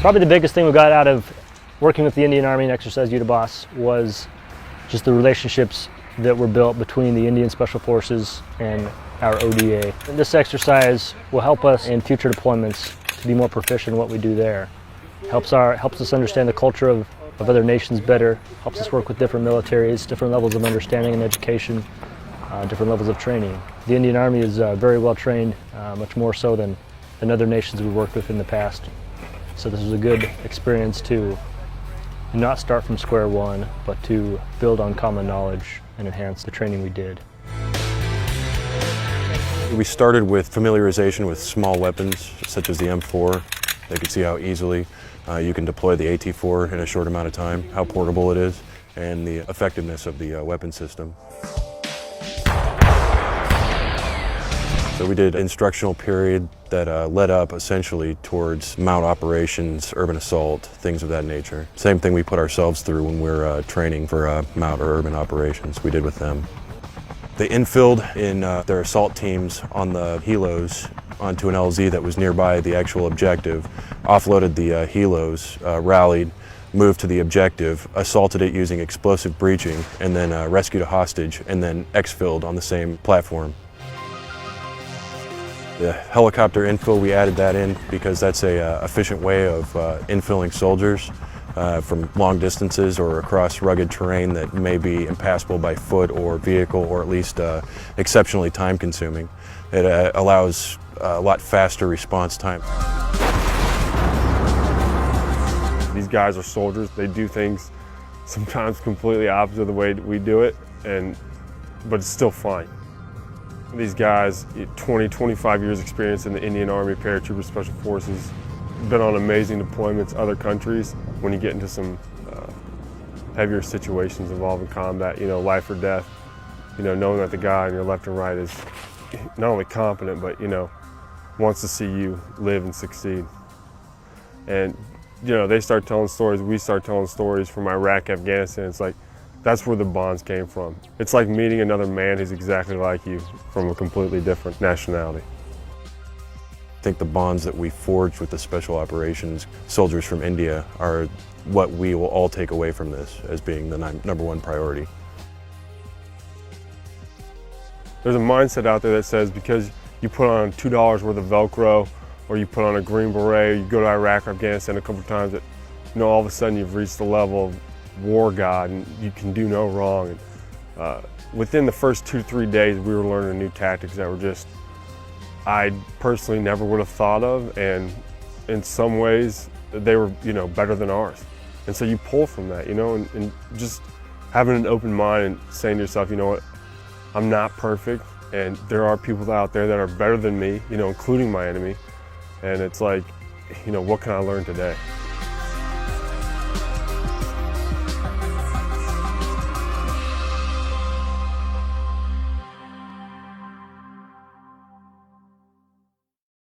Probably the biggest thing we got out of working with the Indian Army and Exercise UTABAS was just the relationships that were built between the Indian Special Forces and our ODA. And this exercise will help us in future deployments to be more proficient in what we do there. Helps us understand the culture of other nations better, helps us work with different militaries, different levels of understanding and education, different levels of training. The Indian Army is very well trained, much more so than other nations we've worked with in the past. So this was a good experience to not start from square one, but to build on common knowledge and enhance the training we did. We started with familiarization with small weapons, such as the M4. They could see how easily you can deploy the AT4 in a short amount of time, how portable it is, and the effectiveness of the weapon system. So we did an instructional period that led up essentially towards MOUT operations, urban assault, things of that nature. Same thing we put ourselves through when we're training for MOUT or urban operations, we did with them. They infilled in their assault teams on the helos onto an LZ that was nearby the actual objective, offloaded the helos, rallied, moved to the objective, assaulted it using explosive breaching, and then rescued a hostage, and then exfilled on the same platform. The helicopter infill, we added that in because that's a efficient way of infilling soldiers from long distances or across rugged terrain that may be impassable by foot or vehicle, or at least exceptionally time consuming. It allows a lot faster response time. These guys are soldiers. They do things sometimes completely opposite of the way we do it, but it's still fun. These guys, 20, 25 years experience in the Indian Army, Paratrooper Special Forces, been on amazing deployments, other countries. When you get into some heavier situations involving combat, life or death, knowing that the guy on your left and right is not only competent, but, wants to see you live and succeed. And, they start telling stories, we start telling stories from Iraq, Afghanistan. It's like, that's where the bonds came from. It's like meeting another man who's exactly like you from a completely different nationality. I think the bonds that we forged with the special operations soldiers from India are what we will all take away from this as being the number one priority. There's a mindset out there that says because you put on $2 worth of Velcro, or you put on a Green Beret, or you go to Iraq or Afghanistan a couple times, that all of a sudden you've reached the level of war god and you can do no wrong. And, within the first 2-3 days, we were learning new tactics that were just, I personally never would have thought of, and in some ways they were better than ours. And so you pull from that, and just having an open mind and saying to yourself, what, I'm not perfect, and there are people out there that are better than me, including my enemy. And it's like, what can I learn today?